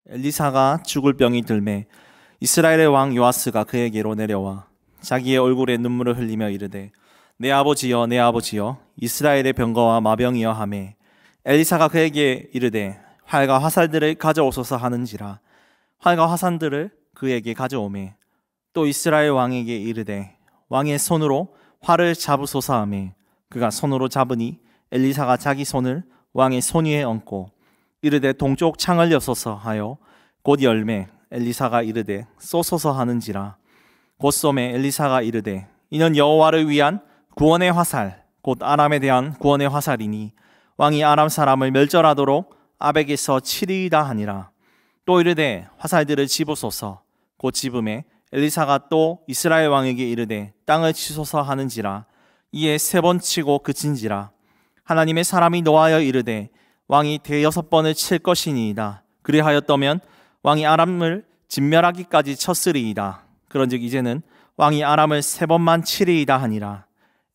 엘리사가 죽을 병이 들매 이스라엘의 왕 요아스가 그에게로 내려와 자기의 얼굴에 눈물을 흘리며 이르되 내 아버지여 내 아버지여 이스라엘의 병거와 마병이여 하매 엘리사가 그에게 이르되 활과 화살들을 가져오소서 하는지라 활과 화살들을 그에게 가져오매 또 이스라엘 왕에게 이르되 왕의 손으로 활을 잡으소서 하매 그가 손으로 잡으니 엘리사가 자기 손을 왕의 손 위에 얹고 이르되 동쪽 창을 여소서 하여 곧 열매 엘리사가 이르되 쏘소서 하는지라 곧 쏘매 엘리사가 이르되 이는 여호와를 위한 구원의 화살 곧 아람에 대한 구원의 화살이니 왕이 아람 사람을 멸절하도록 아벡에서 치리이다 하니라. 또 이르되 화살들을 집으소서 곧 집음에 엘리사가 또 이스라엘 왕에게 이르되 땅을 치소서 하는지라 이에 세 번 치고 그친지라. 하나님의 사람이 노하여 이르되 왕이 대여섯 번을 칠 것이니이다. 그리하였더면 왕이 아람을 진멸하기까지 쳤으리이다. 그런즉 이제는 왕이 아람을 세 번만 치리이다 하니라.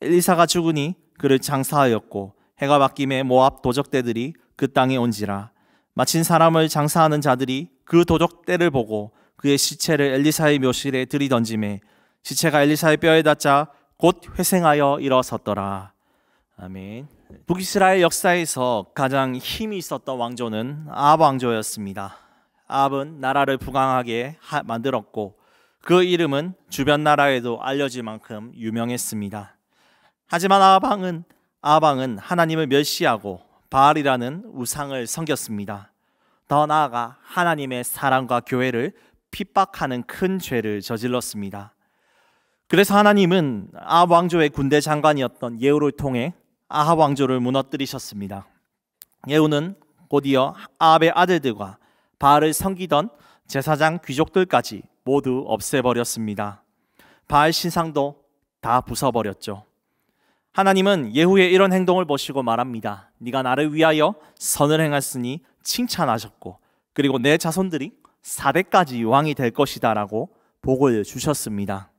엘리사가 죽으니 그를 장사하였고 해가 바뀜에 모압 도적대들이 그 땅에 온지라. 마친 사람을 장사하는 자들이 그 도적대를 보고 그의 시체를 엘리사의 묘실에 들이던지매 시체가 엘리사의 뼈에 닿자 곧 회생하여 일어섰더라. 아멘. 북이스라엘 역사에서 가장 힘이 있었던 왕조는 아합 왕조였습니다. 아합은 나라를 부강하게 만들었고 그 이름은 주변 나라에도 알려질 만큼 유명했습니다. 하지만 아합 왕은 하나님을 멸시하고 바알이라는 우상을 섬겼습니다. 더 나아가 하나님의 사랑과 교회를 핍박하는 큰 죄를 저질렀습니다. 그래서 하나님은 아합 왕조의 군대 장관이었던 예후를 통해 아합 왕조를 무너뜨리셨습니다. 예후는 곧이어 아합의 아들들과 바알을 섬기던 제사장 귀족들까지 모두 없애버렸습니다. 바알 신상도 다 부숴버렸죠. 하나님은 예후의 이런 행동을 보시고 말합니다. 네가 나를 위하여 선을 행했으니 칭찬하셨고 그리고 내 자손들이 4대까지 왕이 될 것이다 라고 복을 주셨습니다.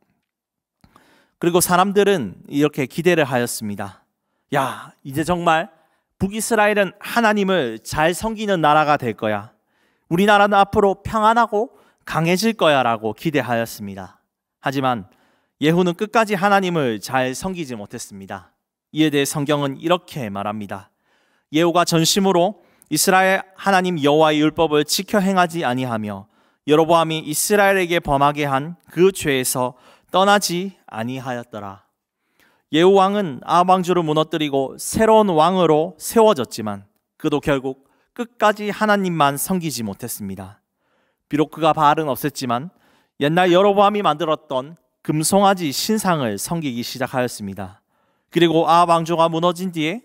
그리고 사람들은 이렇게 기대를 하였습니다. 야, 이제 정말 북이스라엘은 하나님을 잘 섬기는 나라가 될 거야. 우리나라는 앞으로 평안하고 강해질 거야 라고 기대하였습니다. 하지만 예후는 끝까지 하나님을 잘 섬기지 못했습니다. 이에 대해 성경은 이렇게 말합니다. 예후가 전심으로 이스라엘 하나님 여호와의 율법을 지켜 행하지 아니하며 여로보암이 이스라엘에게 범하게 한 그 죄에서 떠나지 아니하였더라. 예후 왕은 아합 왕조를 무너뜨리고 새로운 왕으로 세워졌지만 그도 결국 끝까지 하나님만 섬기지 못했습니다. 비록 그가 바알은 없앴지만 옛날 여로보암이 만들었던 금송아지 신상을 섬기기 시작하였습니다. 그리고 아합 왕조가 무너진 뒤에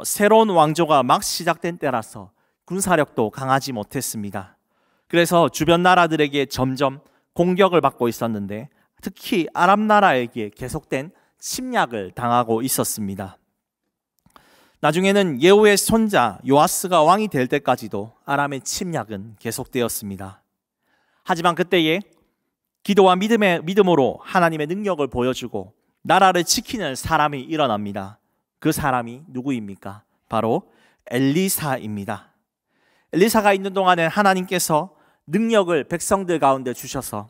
새로운 왕조가 막 시작된 때라서 군사력도 강하지 못했습니다. 그래서 주변 나라들에게 점점 공격을 받고 있었는데 특히 아람 나라에게 계속된 침략을 당하고 있었습니다. 나중에는 예후의 손자 요아스가 왕이 될 때까지도 아람의 침략은 계속되었습니다. 하지만 그때에 기도와 믿음으로 하나님의 능력을 보여주고 나라를 지키는 사람이 일어납니다. 그 사람이 누구입니까? 바로 엘리사입니다. 엘리사가 있는 동안에 하나님께서 능력을 백성들 가운데 주셔서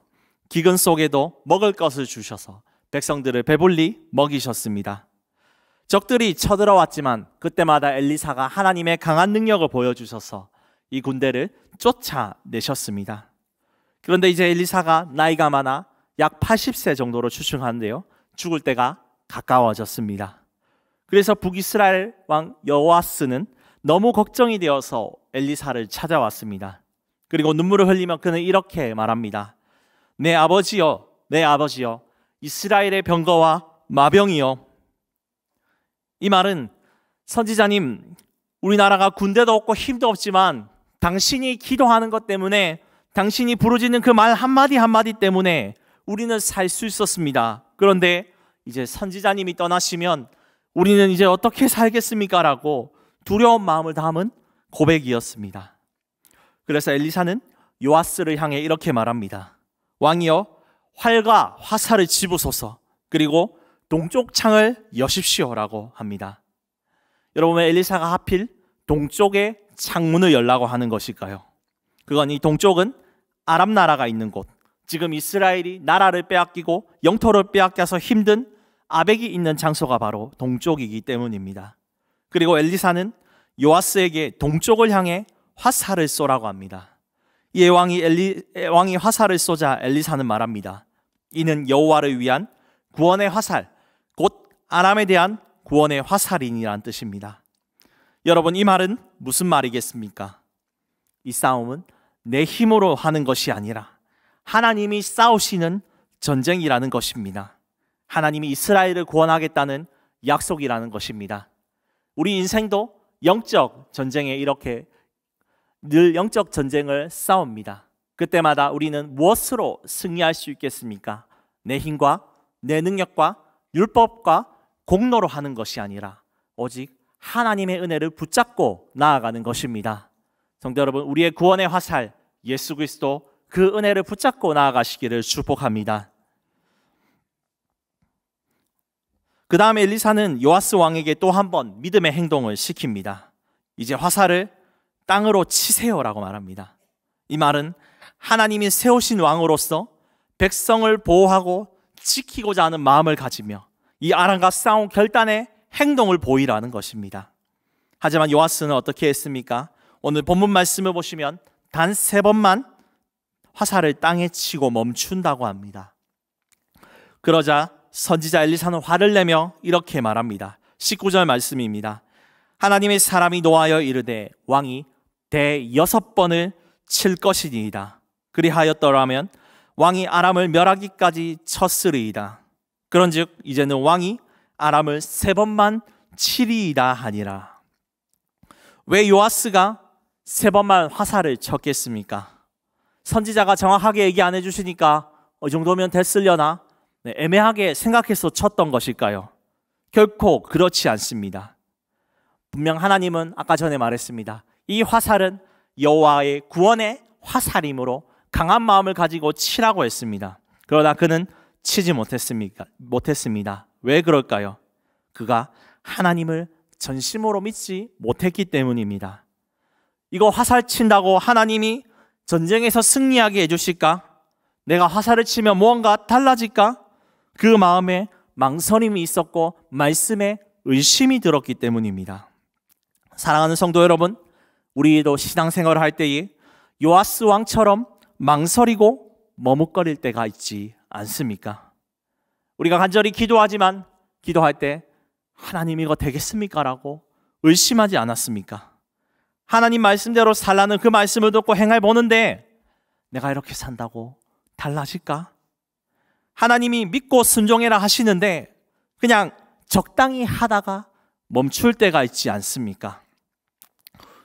기근 속에도 먹을 것을 주셔서 백성들을 배불리 먹이셨습니다. 적들이 쳐들어왔지만 그때마다 엘리사가 하나님의 강한 능력을 보여주셔서 이 군대를 쫓아내셨습니다. 그런데 이제 엘리사가 나이가 많아 약 80세 정도로 추측하는데요. 죽을 때가 가까워졌습니다. 그래서 북이스라엘 왕 여호아스는 너무 걱정이 되어서 엘리사를 찾아왔습니다. 그리고 눈물을 흘리며 그는 이렇게 말합니다. 내 아버지여, 내 아버지여, 이스라엘의 병거와 마병이여. 이 말은 선지자님, 우리나라가 군대도 없고 힘도 없지만 당신이 기도하는 것 때문에 당신이 부르짖는 그 말 한마디 한마디 때문에 우리는 살 수 있었습니다. 그런데 이제 선지자님이 떠나시면 우리는 이제 어떻게 살겠습니까? 라고 두려운 마음을 담은 고백이었습니다. 그래서 엘리사는 요아스를 향해 이렇게 말합니다. 왕이여, 활과 화살을 집으소서 그리고 동쪽 창을 여십시오라고 합니다. 여러분, 왜 엘리사가 하필 동쪽에 창문을 열라고 하는 것일까요? 그건 이 동쪽은 아람 나라가 있는 곳, 지금 이스라엘이 나라를 빼앗기고 영토를 빼앗겨서 힘든 아벡이 있는 장소가 바로 동쪽이기 때문입니다. 그리고 엘리사는 요아스에게 동쪽을 향해 화살을 쏘라고 합니다. 이에 왕이 화살을 쏘자 엘리사는 말합니다. 이는 여호와를 위한 구원의 화살, 곧 아람에 대한 구원의 화살이니라는 뜻입니다. 여러분, 이 말은 무슨 말이겠습니까? 이 싸움은 내 힘으로 하는 것이 아니라 하나님이 싸우시는 전쟁이라는 것입니다. 하나님이 이스라엘을 구원하겠다는 약속이라는 것입니다. 우리 인생도 영적 전쟁에 이렇게 늘 영적 전쟁을 싸웁니다. 그때마다 우리는 무엇으로 승리할 수 있겠습니까? 내 힘과 내 능력과 율법과 공로로 하는 것이 아니라 오직 하나님의 은혜를 붙잡고 나아가는 것입니다. 성도 여러분, 우리의 구원의 화살 예수 그리스도, 그 은혜를 붙잡고 나아가시기를 축복합니다. 그 다음에 엘리사는 요아스 왕에게 또 한 번 믿음의 행동을 시킵니다. 이제 화살을 땅으로 치세요라고 말합니다. 이 말은 하나님이 세우신 왕으로서 백성을 보호하고 지키고자 하는 마음을 가지며 이 아람과 싸운 결단의 행동을 보이라는 것입니다. 하지만 요아스는 어떻게 했습니까? 오늘 본문 말씀을 보시면 단 3번만 화살을 땅에 치고 멈춘다고 합니다. 그러자 선지자 엘리사는 화를 내며 이렇게 말합니다. 19절 말씀입니다. 하나님의 사람이 노하여 이르되 왕이 대6번을 칠 것이니이다. 그리하였더라면 왕이 아람을 멸하기까지 쳤으리이다. 그런즉 이제는 왕이 아람을 3번만 치리이다 하니라. 왜 요아스가 3번만 화살을 쳤겠습니까? 선지자가 정확하게 얘기 안 해주시니까 이 정도면 됐으려나 애매하게 생각해서 쳤던 것일까요? 결코 그렇지 않습니다. 분명 하나님은 아까 전에 말했습니다. 이 화살은 여호와의 구원의 화살이므로 강한 마음을 가지고 치라고 했습니다. 그러나 그는 치지 못했습니다. 왜 그럴까요? 그가 하나님을 전심으로 믿지 못했기 때문입니다. 이거 화살 친다고 하나님이 전쟁에서 승리하게 해주실까? 내가 화살을 치면 무언가 달라질까? 그 마음에 망설임이 있었고 말씀에 의심이 들었기 때문입니다. 사랑하는 성도 여러분, 우리도 신앙생활을 할 때에 요아스 왕처럼 망설이고 머뭇거릴 때가 있지 않습니까? 우리가 간절히 기도하지만 기도할 때 하나님 이거 되겠습니까? 라고 의심하지 않았습니까? 하나님 말씀대로 살라는 그 말씀을 듣고 행해 보는데 내가 이렇게 산다고 달라질까? 하나님이 믿고 순종해라 하시는데 그냥 적당히 하다가 멈출 때가 있지 않습니까?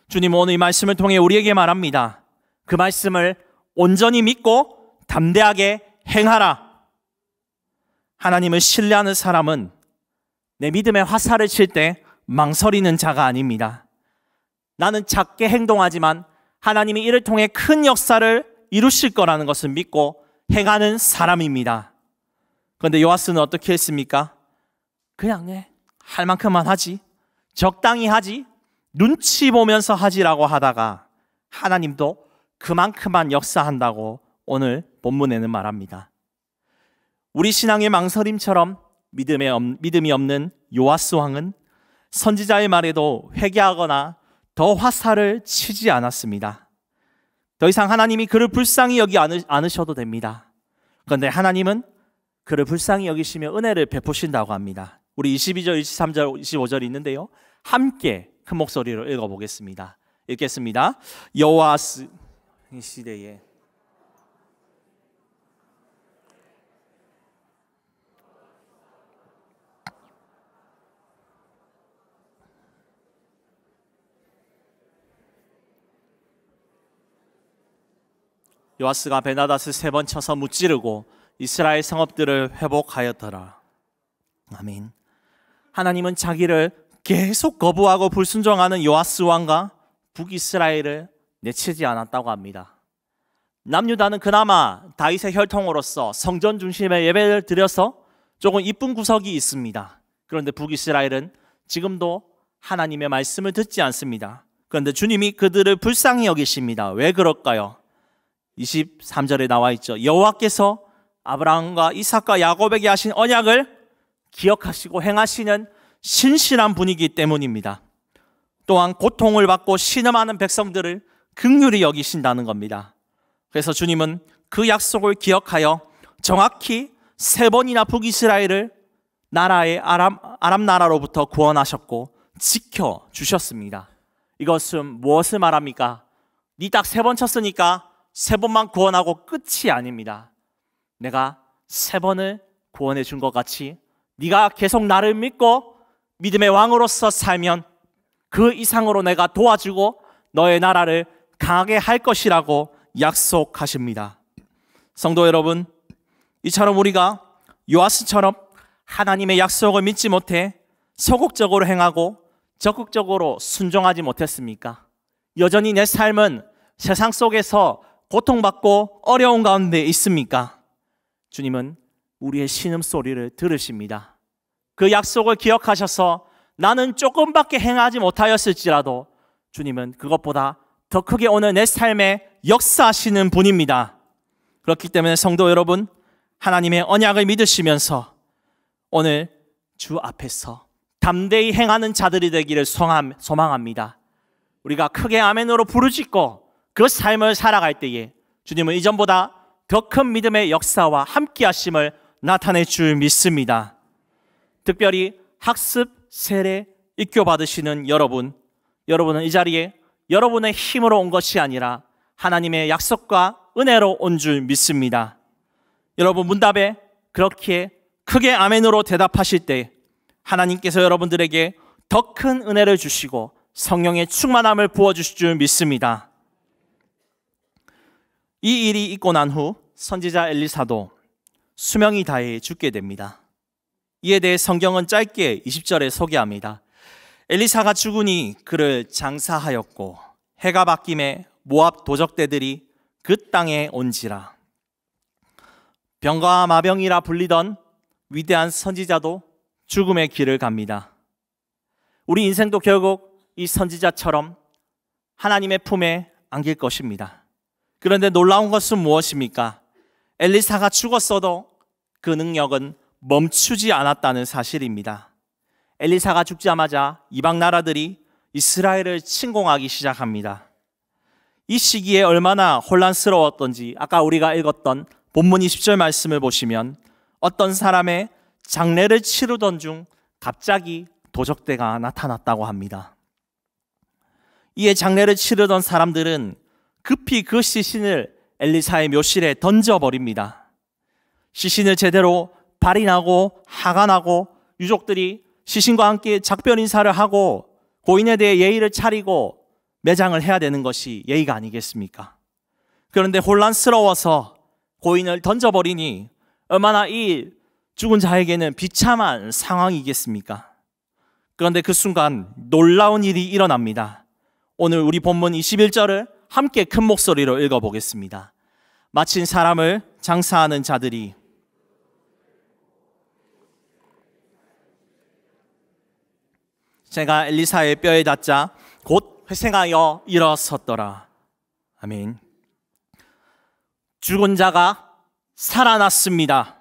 주님은 오늘 이 말씀을 통해 우리에게 말합니다. 그 말씀을 온전히 믿고 담대하게 행하라. 하나님을 신뢰하는 사람은 내 믿음의 화살을 칠 때 망설이는 자가 아닙니다. 나는 작게 행동하지만 하나님이 이를 통해 큰 역사를 이루실 거라는 것을 믿고 행하는 사람입니다. 그런데 요아스는 어떻게 했습니까? 그냥 할 만큼만 하지, 적당히 하지, 눈치 보면서 하지라고 하다가 하나님도 그만큼만 역사한다고 오늘 본문에는 말합니다. 우리 신앙의 망설임처럼 믿음이 없는 요아스 왕은 선지자의 말에도 회개하거나 더 화살을 치지 않았습니다. 더 이상 하나님이 그를 불쌍히 여기 않으셔도 됩니다. 그런데 하나님은 그를 불쌍히 여기시며 은혜를 베푸신다고 합니다. 우리 22절, 23절, 25절이 있는데요. 함께 큰 목소리로 읽어보겠습니다. 읽겠습니다. 여호와스 시대에 요아스가 베나닷을 3번 쳐서 무찌르고 이스라엘 성읍들을 회복하였더라. 아멘. 하나님은 자기를 계속 거부하고 불순종하는 요아스 왕과 북이스라엘을 내치지 않았다고 합니다. 남유다는 그나마 다윗의 혈통으로서 성전 중심의 예배를 드려서 조금 이쁜 구석이 있습니다. 그런데 북이스라엘은 지금도 하나님의 말씀을 듣지 않습니다. 그런데 주님이 그들을 불쌍히 여기십니다. 왜 그럴까요? 23절에 나와 있죠. 여호와께서 아브라함과 이삭과 야곱에게 하신 언약을 기억하시고 행하시는 신실한 분이기 때문입니다. 또한 고통을 받고 신음하는 백성들을 긍휼히 여기신다는 겁니다. 그래서 주님은 그 약속을 기억하여 정확히 3번이나 북이스라엘을 나라의 아람 나라로부터 구원하셨고 지켜주셨습니다. 이것은 무엇을 말합니까? 니 딱 3번 쳤으니까 3번만 구원하고 끝이 아닙니다. 내가 3번을 구원해 준 것 같이 네가 계속 나를 믿고 믿음의 왕으로서 살면 그 이상으로 내가 도와주고 너의 나라를 강하게 할 것이라고 약속하십니다. 성도 여러분, 이처럼 우리가 요아스처럼 하나님의 약속을 믿지 못해 소극적으로 행하고 적극적으로 순종하지 못했습니까? 여전히 내 삶은 세상 속에서 고통받고 어려운 가운데 있습니까? 주님은 우리의 신음소리를 들으십니다. 그 약속을 기억하셔서 나는 조금밖에 행하지 못하였을지라도 주님은 그것보다 더 크게 오늘 내 삶에 역사하시는 분입니다. 그렇기 때문에 성도 여러분, 하나님의 언약을 믿으시면서 오늘 주 앞에서 담대히 행하는 자들이 되기를 소망합니다. 우리가 크게 아멘으로 부르짖고 그 삶을 살아갈 때에 주님은 이전보다 더 큰 믿음의 역사와 함께 하심을 나타낼 줄 믿습니다. 특별히 학습, 세례, 입교 받으시는 여러분은 이 자리에 여러분의 힘으로 온 것이 아니라 하나님의 약속과 은혜로 온 줄 믿습니다. 여러분 문답에 그렇게 크게 아멘으로 대답하실 때 하나님께서 여러분들에게 더 큰 은혜를 주시고 성령의 충만함을 부어주실 줄 믿습니다. 이 일이 있고 난 후 선지자 엘리사도 수명이 다해 죽게 됩니다. 이에 대해 성경은 짧게 20절에 소개합니다. 엘리사가 죽으니 그를 장사하였고 해가 바뀜에 모압 도적대들이 그 땅에 온지라. 병과 마병이라 불리던 위대한 선지자도 죽음의 길을 갑니다. 우리 인생도 결국 이 선지자처럼 하나님의 품에 안길 것입니다. 그런데 놀라운 것은 무엇입니까? 엘리사가 죽었어도 그 능력은 멈추지 않았다는 사실입니다. 엘리사가 죽자마자 이방 나라들이 이스라엘을 침공하기 시작합니다. 이 시기에 얼마나 혼란스러웠던지 아까 우리가 읽었던 본문 20절 말씀을 보시면 어떤 사람의 장례를 치르던 중 갑자기 도적대가 나타났다고 합니다. 이에 장례를 치르던 사람들은 급히 그 시신을 엘리사의 묘실에 던져버립니다. 시신을 제대로 발인하고 하관하고 유족들이 시신과 함께 작별 인사를 하고 고인에 대해 예의를 차리고 매장을 해야 되는 것이 예의가 아니겠습니까? 그런데 혼란스러워서 고인을 던져버리니 얼마나 이 죽은 자에게는 비참한 상황이겠습니까? 그런데 그 순간 놀라운 일이 일어납니다. 오늘 우리 본문 21절을 함께 큰 목소리로 읽어보겠습니다. 마침 사람을 장사하는 자들이 제가 엘리사의 뼈에 닿자 곧 회생하여 일어섰더라. 아멘. 죽은 자가 살아났습니다.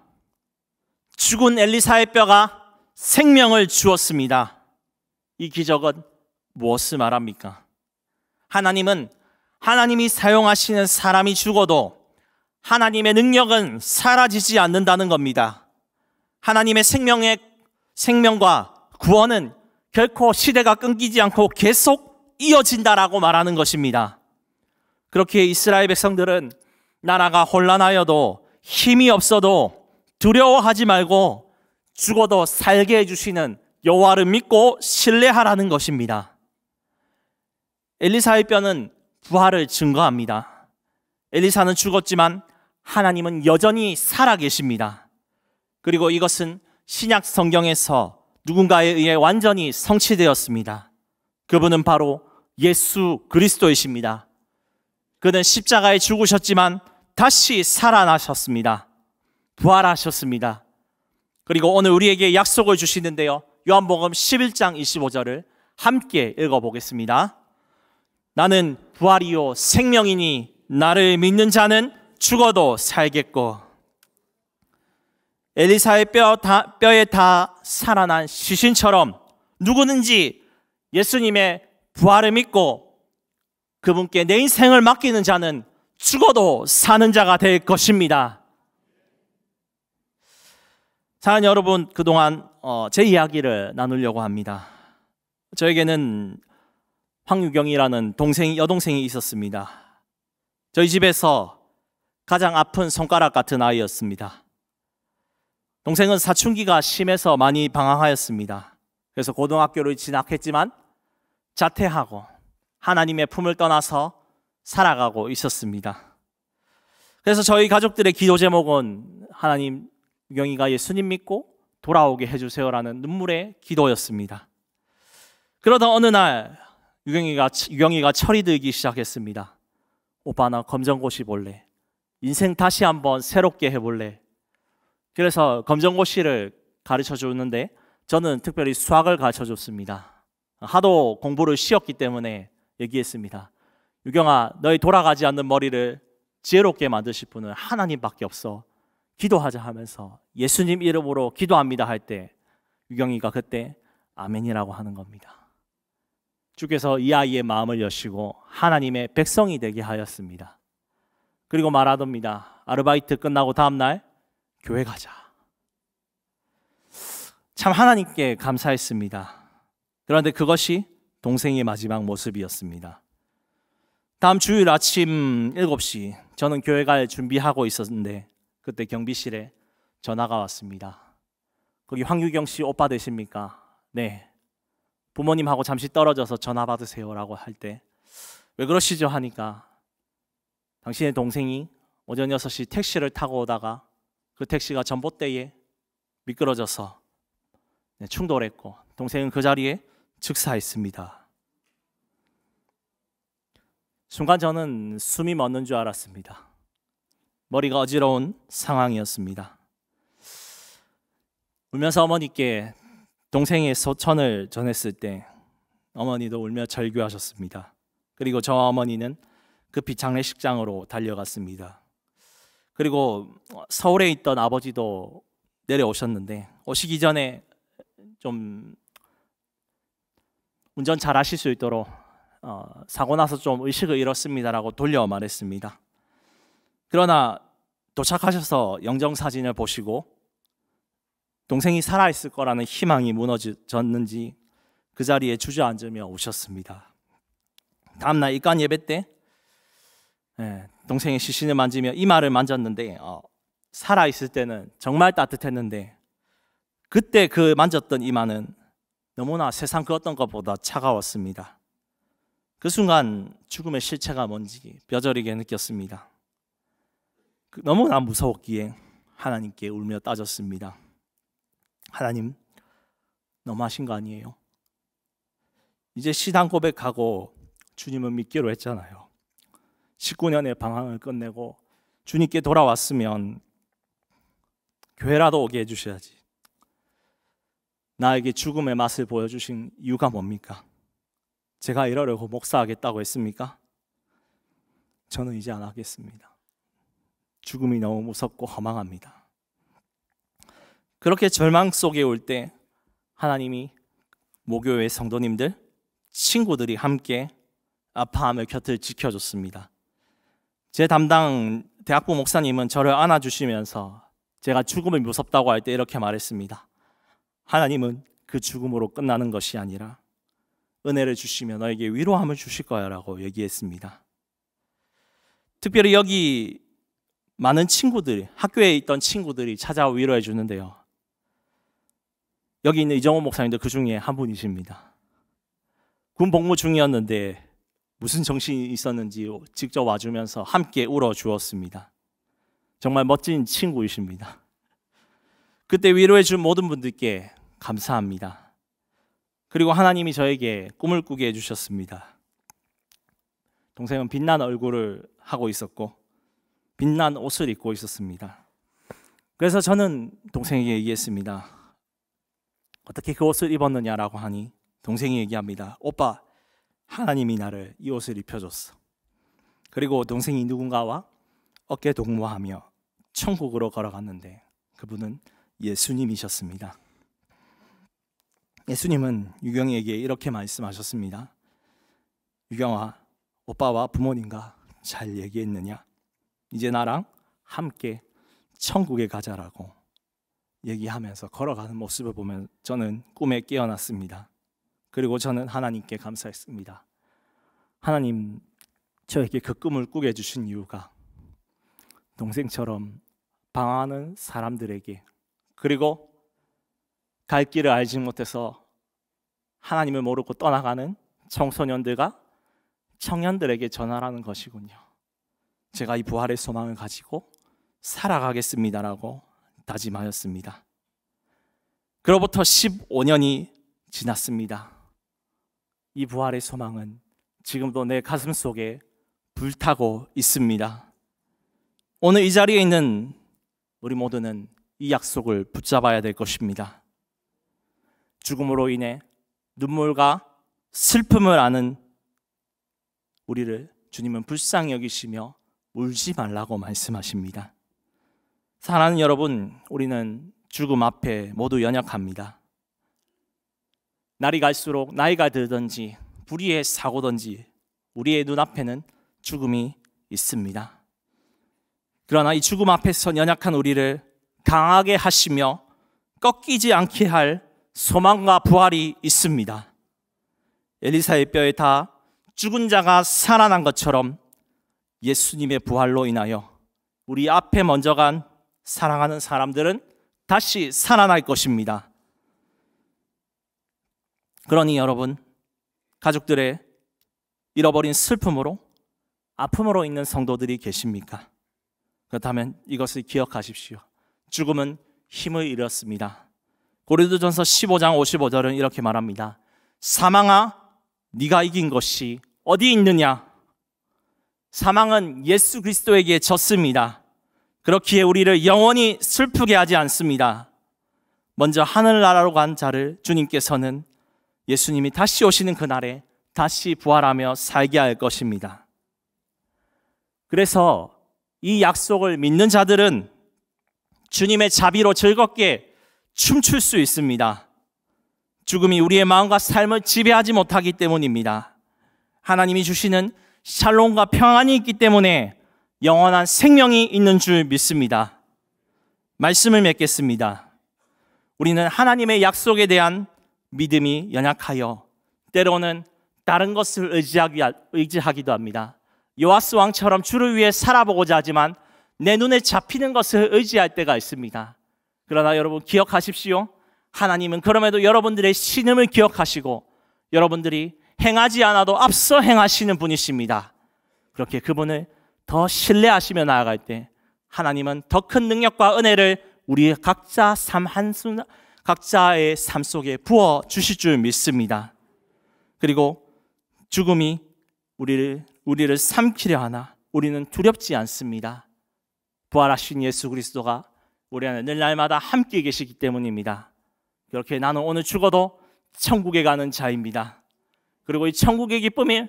죽은 엘리사의 뼈가 생명을 주었습니다. 이 기적은 무엇을 말합니까? 하나님은 하나님이 사용하시는 사람이 죽어도 하나님의 능력은 사라지지 않는다는 겁니다. 하나님의 생명과 구원은 결코 시대가 끊기지 않고 계속 이어진다라고 말하는 것입니다. 그렇게 이스라엘 백성들은 나라가 혼란하여도 힘이 없어도 두려워하지 말고 죽어도 살게 해주시는 여호와를 믿고 신뢰하라는 것입니다. 엘리사의 뼈는 부활을 증거합니다. 엘리사는 죽었지만 하나님은 여전히 살아계십니다. 그리고 이것은 신약 성경에서 누군가에 의해 완전히 성취되었습니다. 그분은 바로 예수 그리스도이십니다. 그는 십자가에 죽으셨지만 다시 살아나셨습니다. 부활하셨습니다. 그리고 오늘 우리에게 약속을 주시는데요. 요한복음 11장 25절을 함께 읽어보겠습니다. 나는 부활이요 생명이니 나를 믿는 자는 죽어도 살겠고 엘리사의 뼈에 다 살아난 시신처럼 누구든지 예수님의 부활을 믿고 그분께 내 인생을 맡기는 자는 죽어도 사는 자가 될 것입니다. 사랑하는 여러분, 그동안 제 이야기를 나누려고 합니다. 저에게는 황유경이라는 여동생이 있었습니다. 저희 집에서 가장 아픈 손가락 같은 아이였습니다. 동생은 사춘기가 심해서 많이 방황하였습니다. 그래서 고등학교를 진학했지만 자퇴하고 하나님의 품을 떠나서 살아가고 있었습니다. 그래서 저희 가족들의 기도 제목은 하나님, 유경이가 예수님 믿고 돌아오게 해주세요라는 눈물의 기도였습니다. 그러던 어느 날 유경이가 철이 들기 시작했습니다. 오빠, 나 검정고시 볼래. 인생 다시 한번 새롭게 해볼래. 그래서 검정고시를 가르쳐 줬는데 저는 특별히 수학을 가르쳐 줬습니다. 하도 공부를 쉬었기 때문에 얘기했습니다. 유경아, 너희 돌아가지 않는 머리를 지혜롭게 만드실 분은 하나님밖에 없어. 기도하자 하면서 예수님 이름으로 기도합니다 할 때 유경이가 그때 아멘이라고 하는 겁니다. 주께서 이 아이의 마음을 여시고 하나님의 백성이 되게 하였습니다. 그리고 말하답니다. 아르바이트 끝나고 다음날 교회 가자. 참 하나님께 감사했습니다. 그런데 그것이 동생의 마지막 모습이었습니다. 다음 주일 아침 7시 저는 교회 갈 준비하고 있었는데 그때 경비실에 전화가 왔습니다. 거기 황유경 씨 오빠 되십니까? 네. 부모님하고 잠시 떨어져서 전화 받으세요 라고 할 때 왜 그러시죠 하니까 당신의 동생이 오전 6시 택시를 타고 오다가 그 택시가 전봇대에 미끄러져서 충돌했고 동생은 그 자리에 즉사했습니다. 순간 저는 숨이 멎는 줄 알았습니다. 머리가 어지러운 상황이었습니다. 울면서 어머니께 동생의 소천을 전했을 때 어머니도 울며 절규하셨습니다. 그리고 저와 어머니는 급히 장례식장으로 달려갔습니다. 그리고 서울에 있던 아버지도 내려오셨는데 오시기 전에 좀 운전 잘 하실 수 있도록 사고 나서 좀 의식을 잃었습니다라고 돌려 말했습니다. 그러나 도착하셔서 영정사진을 보시고 동생이 살아있을 거라는 희망이 무너졌는지 그 자리에 주저앉으며 오셨습니다. 다음날 입관 예배 때 동생의 시신을 만지며 이마를 만졌는데 살아있을 때는 정말 따뜻했는데 그때 그 만졌던 이마는 너무나 세상 그 어떤 것보다 차가웠습니다. 그 순간 죽음의 실체가 뭔지 뼈저리게 느꼈습니다. 너무나 무서웠기에 하나님께 울며 따졌습니다. 하나님, 너무하신 거 아니에요? 이제 시당 고백하고 주님을 믿기로 했잖아요. 19년의 방황을 끝내고 주님께 돌아왔으면 교회라도 오게 해주셔야지. 나에게 죽음의 맛을 보여주신 이유가 뭡니까? 제가 이러려고 목사하겠다고 했습니까? 저는 이제 안 하겠습니다. 죽음이 너무 무섭고 허망합니다. 그렇게 절망 속에 올 때 하나님이 모교회 성도님들, 친구들이 함께 아파하며 곁을 지켜줬습니다. 제 담당 대학부 목사님은 저를 안아주시면서 제가 죽음이 무섭다고 할 때 이렇게 말했습니다. 하나님은 그 죽음으로 끝나는 것이 아니라 은혜를 주시며 너에게 위로함을 주실 거야 라고 얘기했습니다. 특별히 여기 많은 친구들, 학교에 있던 친구들이 찾아와 위로해 주는데요. 여기 있는 이정호 목사님도 그 중에 한 분이십니다. 군 복무 중이었는데 무슨 정신이 있었는지 직접 와주면서 함께 울어주었습니다. 정말 멋진 친구이십니다. 그때 위로해 준 모든 분들께 감사합니다. 그리고 하나님이 저에게 꿈을 꾸게 해주셨습니다. 동생은 빛난 얼굴을 하고 있었고 빛난 옷을 입고 있었습니다. 그래서 저는 동생에게 얘기했습니다. 어떻게 그 옷을 입었느냐라고 하니 동생이 얘기합니다. 오빠, 하나님이 나를 이 옷을 입혀줬어. 그리고 동생이 누군가와 어깨 동무하며 천국으로 걸어갔는데 그분은 예수님이셨습니다. 예수님은 유경이에게 이렇게 말씀하셨습니다. 유경아, 오빠와 부모님과 잘 얘기했느냐? 이제 나랑 함께 천국에 가자라고 얘기하면서 걸어가는 모습을 보면 저는 꿈에 깨어났습니다. 그리고 저는 하나님께 감사했습니다. 하나님, 저에게 그 꿈을 꾸게 해주신 이유가 동생처럼 방황하는 사람들에게, 그리고 갈 길을 알지 못해서 하나님을 모르고 떠나가는 청소년들과 청년들에게 전하라는 것이군요. 제가 이 부활의 소망을 가지고 살아가겠습니다라고 다짐하였습니다. 그로부터 15년이 지났습니다. 이 부활의 소망은 지금도 내 가슴 속에 불타고 있습니다. 오늘 이 자리에 있는 우리 모두는 이 약속을 붙잡아야 될 것입니다. 죽음으로 인해 눈물과 슬픔을 아는 우리를 주님은 불쌍히 여기시며 울지 말라고 말씀하십니다. 사랑하는 여러분, 우리는 죽음 앞에 모두 연약합니다. 날이 갈수록 나이가 들든지 불의의 사고든지 우리의 눈앞에는 죽음이 있습니다. 그러나 이 죽음 앞에서 연약한 우리를 강하게 하시며 꺾이지 않게 할 소망과 부활이 있습니다. 엘리사의 뼈에 다 죽은 자가 살아난 것처럼 예수님의 부활로 인하여 우리 앞에 먼저 간 사랑하는 사람들은 다시 살아날 것입니다. 그러니 여러분, 가족들의 잃어버린 슬픔으로, 아픔으로 있는 성도들이 계십니까? 그렇다면 이것을 기억하십시오. 죽음은 힘을 잃었습니다. 고린도전서 15장 55절은 이렇게 말합니다. 사망아, 네가 이긴 것이 어디 있느냐? 사망은 예수 그리스도에게 졌습니다. 그렇기에 우리를 영원히 슬프게 하지 않습니다. 먼저 하늘나라로 간 자를 주님께서는 예수님이 다시 오시는 그날에 다시 부활하며 살게 할 것입니다. 그래서 이 약속을 믿는 자들은 주님의 자비로 즐겁게 춤출 수 있습니다. 죽음이 우리의 마음과 삶을 지배하지 못하기 때문입니다. 하나님이 주시는 샬롬과 평안이 있기 때문에 영원한 생명이 있는 줄 믿습니다. 말씀을 맺겠습니다. 우리는 하나님의 약속에 대한 믿음이 연약하여 때로는 다른 것을 의지하기도 합니다. 요아스 왕처럼 주를 위해 살아보고자 하지만 내 눈에 잡히는 것을 의지할 때가 있습니다. 그러나 여러분 기억하십시오. 하나님은 그럼에도 여러분들의 신음을 기억하시고 여러분들이 행하지 않아도 앞서 행하시는 분이십니다. 그렇게 그분을 더 신뢰하시며 나아갈 때 하나님은 더 큰 능력과 은혜를 우리 각자의 삶 속에 부어 주실 줄 믿습니다. 그리고 죽음이 우리를 삼키려 하나 우리는 두렵지 않습니다. 부활하신 예수 그리스도가 우리 안에 늘 날마다 함께 계시기 때문입니다. 그렇게 나는 오늘 죽어도 천국에 가는 자입니다. 그리고 이 천국의 기쁨이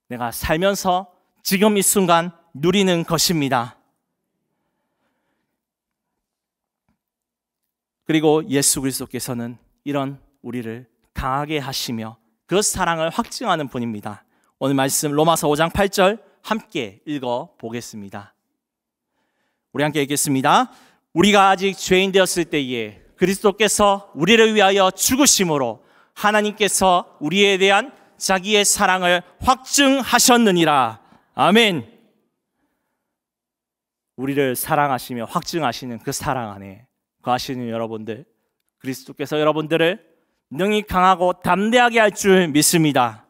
내가 살면서 지금 이 순간 누리는 것입니다. 그리고 예수 그리스도께서는 이런 우리를 강하게 하시며 그 사랑을 확증하는 분입니다. 오늘 말씀 로마서 5장 8절 함께 읽어보겠습니다. 우리 함께 읽겠습니다. 우리가 아직 죄인 되었을 때에 그리스도께서 우리를 위하여 죽으심으로 하나님께서 우리에 대한 자기의 사랑을 확증하셨느니라. 아멘. 우리를 사랑하시며 확증하시는 그 사랑 안에 거하시는 여러분들, 그리스도께서 여러분들을 능히 강하고 담대하게 할 줄 믿습니다.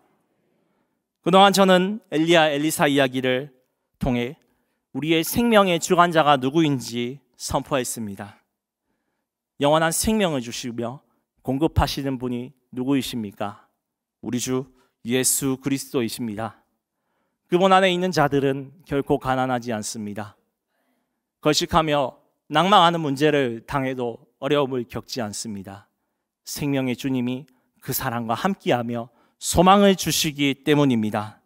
그동안 저는 엘리야, 엘리사 이야기를 통해 우리의 생명의 주관자가 누구인지 선포했습니다. 영원한 생명을 주시며 공급하시는 분이 누구이십니까? 우리 주 예수 그리스도이십니다. 그분 안에 있는 자들은 결코 가난하지 않습니다. 걸식하며 낭망하는 문제를 당해도 어려움을 겪지 않습니다. 생명의 주님이 그 사랑과 함께하며 소망을 주시기 때문입니다.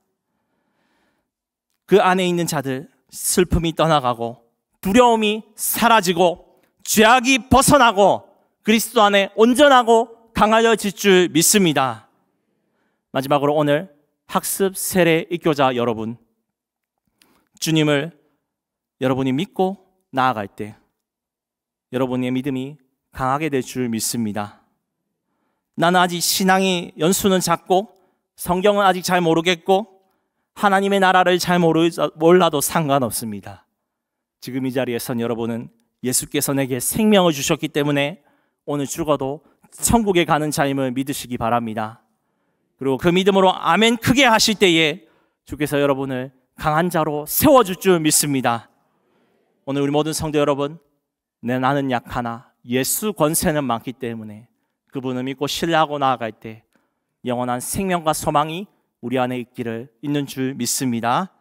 그 안에 있는 자들 슬픔이 떠나가고 두려움이 사라지고 죄악이 벗어나고 그리스도 안에 온전하고 강하여질 줄 믿습니다. 마지막으로 오늘 학습 세례 입교자 여러분, 주님을 여러분이 믿고 나아갈 때 여러분의 믿음이 강하게 될 줄 믿습니다. 나는 아직 신앙의 연수는 작고 성경은 아직 잘 모르겠고 하나님의 나라를 잘 몰라도 상관없습니다. 지금 이 자리에선 여러분은 예수께서 내게 생명을 주셨기 때문에 오늘 죽어도 천국에 가는 자임을 믿으시기 바랍니다. 그리고 그 믿음으로 아멘 크게 하실 때에 주께서 여러분을 강한 자로 세워줄 줄 믿습니다. 오늘 우리 모든 성도 여러분, 나는 약하나 예수 권세는 많기 때문에 그분을 믿고 신뢰하고 나아갈 때 영원한 생명과 소망이 우리 안에 있는 줄 믿습니다.